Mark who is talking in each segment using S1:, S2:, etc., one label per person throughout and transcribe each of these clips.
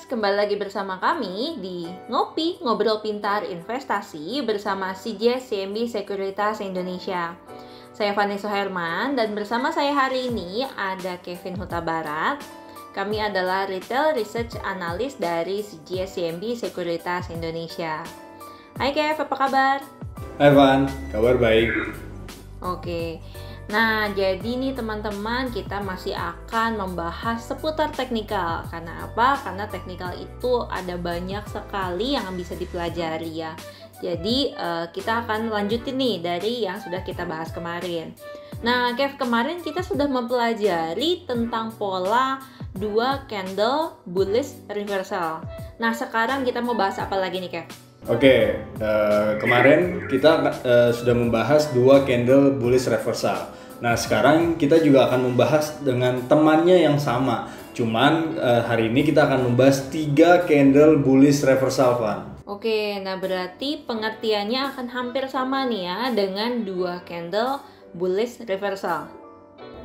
S1: kembali lagi bersama kami di Ngopi Ngobrol Pintar Investasi bersama CJ CMB Sekuritas Indonesia. Saya Vanessa Herman dan bersama saya hari ini ada Kevin Huta Barat. Kami adalah Retail Research Analyst dari CJ CMB Sekuritas Indonesia. Hai Kev, apa kabar?
S2: Hai Van, kabar baik.
S1: Oke. Nah, jadi nih teman-teman, kita masih akan membahas seputar teknikal. Karena apa? Karena teknikal itu ada banyak sekali yang bisa dipelajari ya. Jadi, kita akan lanjutin nih dari yang sudah kita bahas kemarin. Nah, Kev, kemarin kita sudah mempelajari tentang pola 2 candle bullish reversal. Nah, sekarang kita mau bahas apa lagi nih, Kev?
S2: Oke, kemarin kita sudah membahas 2 candle bullish reversal. Nah, sekarang kita juga akan membahas dengan temannya yang sama. Cuman hari ini kita akan membahas 3 candle bullish reversal, Van.
S1: Oke, nah berarti pengertiannya akan hampir sama nih ya dengan 2 candle bullish reversal.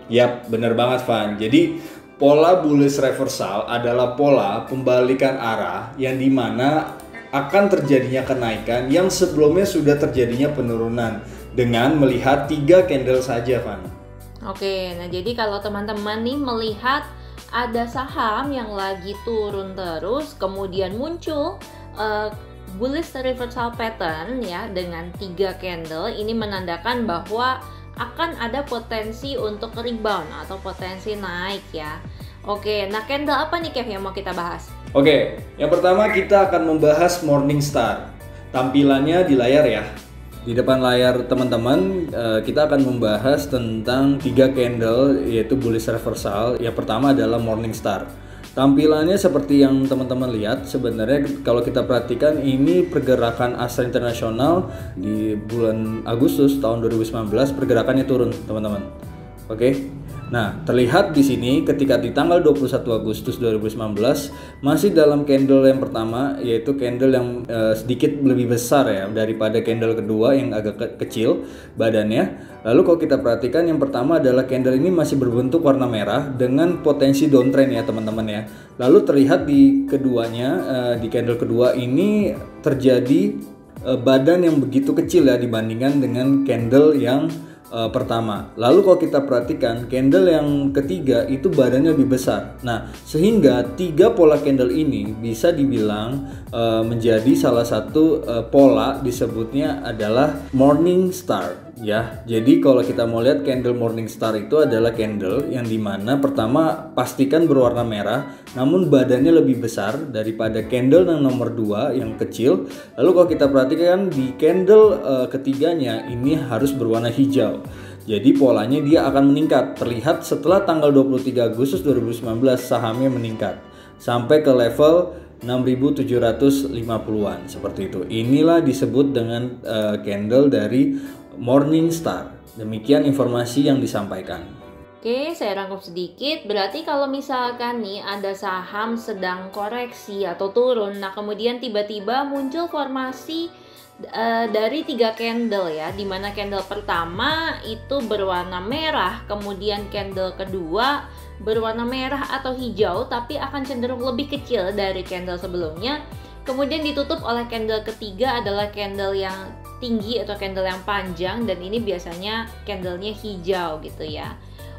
S2: Yap, bener banget, Van. Jadi pola bullish reversal adalah pola pembalikan arah yang dimana akan terjadinya kenaikan yang sebelumnya sudah terjadinya penurunan dengan melihat 3 candle saja, Van.
S1: Oke, nah jadi kalau teman-teman nih melihat ada saham yang lagi turun terus, kemudian muncul bullish reversal pattern ya dengan 3 candle, ini menandakan bahwa akan ada potensi untuk rebound atau potensi naik ya. Oke, nah candle apa nih Kev yang mau kita bahas?
S2: Oke, yang pertama kita akan membahas Morningstar. Tampilannya di layar ya. Di depan layar teman-teman, kita akan membahas tentang 3 candle yaitu bullish reversal. Yang pertama adalah Morningstar. Tampilannya seperti yang teman-teman lihat, sebenarnya kalau kita perhatikan ini pergerakan Astra International di bulan Agustus tahun 2019 pergerakannya turun, teman-teman. Oke. Nah, terlihat di sini ketika di tanggal 21 Agustus 2019 masih dalam candle yang pertama, yaitu candle yang sedikit lebih besar ya daripada candle kedua yang agak kecil badannya. Lalu kalau kita perhatikan yang pertama adalah candle ini masih berbentuk warna merah dengan potensi downtrend ya teman-teman ya. Lalu terlihat di keduanya, di candle kedua ini terjadi badan yang begitu kecil ya dibandingkan dengan candle yang pertama. Lalu kalau kita perhatikan candle yang ketiga itu badannya lebih besar. Nah, sehingga 3 pola candle ini bisa dibilang menjadi salah satu pola disebutnya adalah Morningstar ya. Jadi kalau kita mau lihat candle Morningstar itu adalah candle yang dimana pertama pastikan berwarna merah namun badannya lebih besar daripada candle yang nomor 2 yang kecil. Lalu kalau kita perhatikan di candle ketiganya ini harus berwarna hijau. Jadi polanya dia akan meningkat. Terlihat setelah tanggal 23 Agustus 2019 sahamnya meningkat sampai ke level 6.750-an seperti itu. Inilah disebut dengan candle dari Morningstar. Demikian informasi yang disampaikan.
S1: Oke, saya rangkum sedikit. Berarti kalau misalkan nih ada saham sedang koreksi atau turun, nah kemudian tiba-tiba muncul formasi dari 3 candle ya, dimana candle pertama itu berwarna merah, kemudian candle kedua berwarna merah atau hijau tapi akan cenderung lebih kecil dari candle sebelumnya, kemudian ditutup oleh candle ketiga adalah candle yang tinggi atau candle yang panjang dan ini biasanya candlenya hijau gitu ya.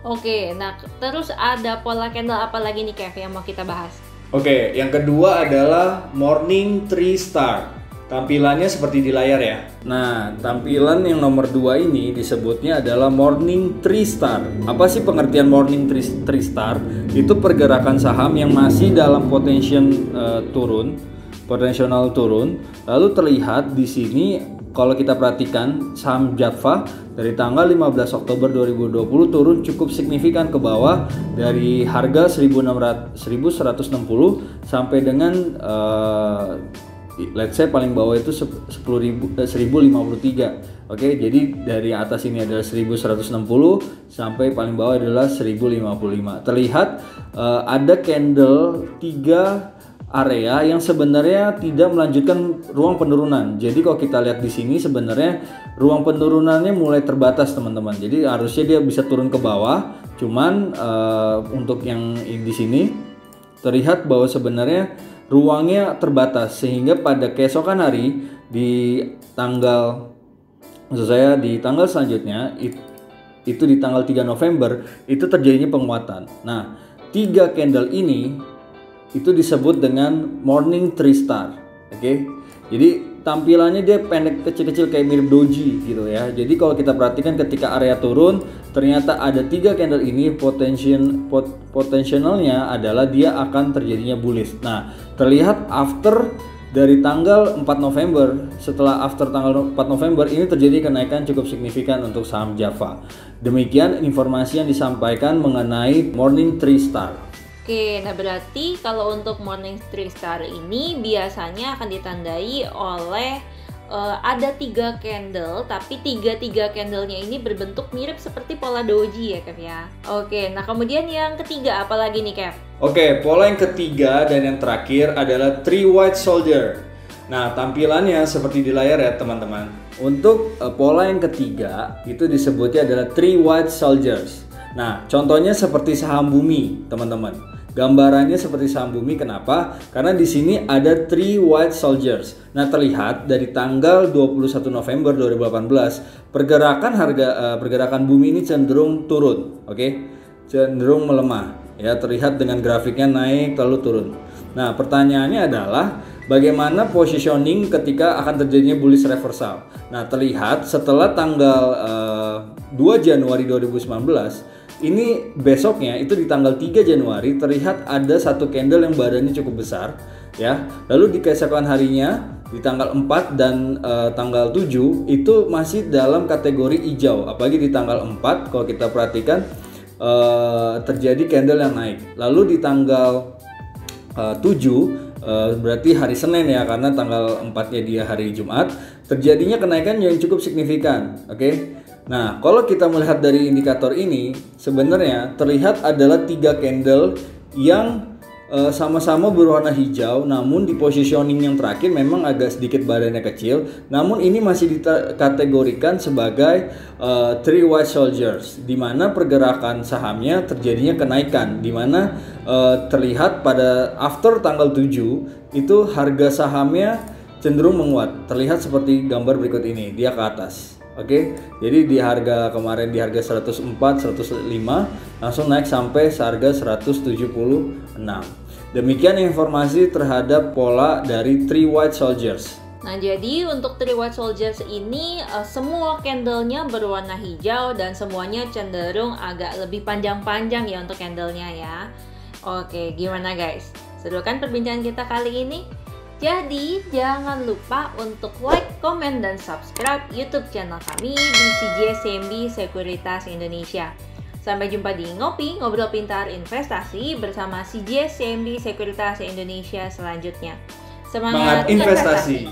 S1: Oke, nah terus ada pola candle apa lagi nih Kev yang mau kita bahas?
S2: Oke, yang kedua adalah Morning Tree Star. Tampilannya seperti di layar ya. Nah, tampilan yang nomor 2 ini disebutnya adalah Morning Tree Star. Apa sih pengertian Morning Tree Star? Itu pergerakan saham yang masih dalam potensial turun. Lalu terlihat di sini kalau kita perhatikan saham Jatva dari tanggal 15 Oktober 2020 turun cukup signifikan ke bawah dari harga 1160 sampai dengan let's say paling bawah itu 1053. Oke, jadi dari atas ini adalah 1160 sampai paling bawah adalah 1055. Terlihat ada candle 3 area yang sebenarnya tidak melanjutkan ruang penurunan. Jadi kalau kita lihat di sini sebenarnya ruang penurunannya mulai terbatas, teman-teman. Jadi harusnya dia bisa turun ke bawah. Cuman untuk yang di sini terlihat bahwa sebenarnya ruangnya terbatas, sehingga pada keesokan hari di tanggal selanjutnya itu di tanggal 3 November itu terjadinya penguatan. Nah, 3 candle ini itu disebut dengan morning tree star. Oke. Jadi tampilannya dia pendek kecil-kecil kayak mirip doji gitu ya. Jadi kalau kita perhatikan ketika area turun, ternyata ada 3 candle ini potensialnya adalah dia akan terjadinya bullish. Nah, terlihat after dari tanggal 4 November, setelah after tanggal 4 November ini terjadi kenaikan cukup signifikan untuk saham Java. Demikian informasi yang disampaikan mengenai morning tree star.
S1: Oke, nah berarti kalau untuk morning tree star ini biasanya akan ditandai oleh ada 3 candle, tapi tiga candlenya ini berbentuk mirip seperti pola doji ya Kev ya. Oke, nah kemudian yang ketiga apa lagi nih Kev?
S2: Oke, pola yang ketiga dan yang terakhir adalah three white soldier. Nah, tampilannya seperti di layar ya teman-teman. Untuk pola yang ketiga itu disebutnya adalah three white soldiers. Nah, contohnya seperti saham bumi teman-teman. Gambarannya seperti saham bumi, kenapa? Karena di sini ada three white soldiers. Nah, terlihat dari tanggal 21 November 2018 pergerakan bumi ini cenderung turun, oke? Cenderung melemah. Ya, terlihat dengan grafiknya naik lalu turun. Nah, pertanyaannya adalah bagaimana positioning ketika akan terjadinya bullish reversal. Nah, terlihat setelah tanggal 2 Januari 2019 ini besoknya itu di tanggal 3 Januari terlihat ada satu candle yang badannya cukup besar ya. Lalu di keesokan harinya di tanggal 4 dan tanggal 7 itu masih dalam kategori hijau. Apalagi di tanggal 4 kalau kita perhatikan terjadi candle yang naik. Lalu di tanggal 7 berarti hari Senin ya, karena tanggal 4-nya dia hari Jumat, terjadinya kenaikan yang cukup signifikan. Oke. Nah, kalau kita melihat dari indikator ini, sebenarnya terlihat adalah 3 candle yang sama-sama berwarna hijau, namun di positioning yang terakhir memang agak sedikit badannya kecil, namun ini masih dikategorikan sebagai three white soldiers, di mana pergerakan sahamnya terjadinya kenaikan, di mana terlihat pada after tanggal 7 itu harga sahamnya cenderung menguat, terlihat seperti gambar berikut ini, dia ke atas. Oke, jadi di harga kemarin di harga 104, 105 langsung naik sampai seharga 176. Demikian informasi terhadap pola dari three white soldiers.
S1: Nah, jadi untuk three white soldiers ini semua candlenya berwarna hijau dan semuanya cenderung agak lebih panjang-panjang ya untuk candlenya ya. Oke, gimana guys? Seru kan perbincangan kita kali ini? Jadi, jangan lupa untuk like, komen, dan subscribe YouTube channel kami di CMB Sekuritas Indonesia. Sampai jumpa di Ngopi, Ngobrol Pintar Investasi bersama CMB Sekuritas Indonesia selanjutnya. Semangat investasi!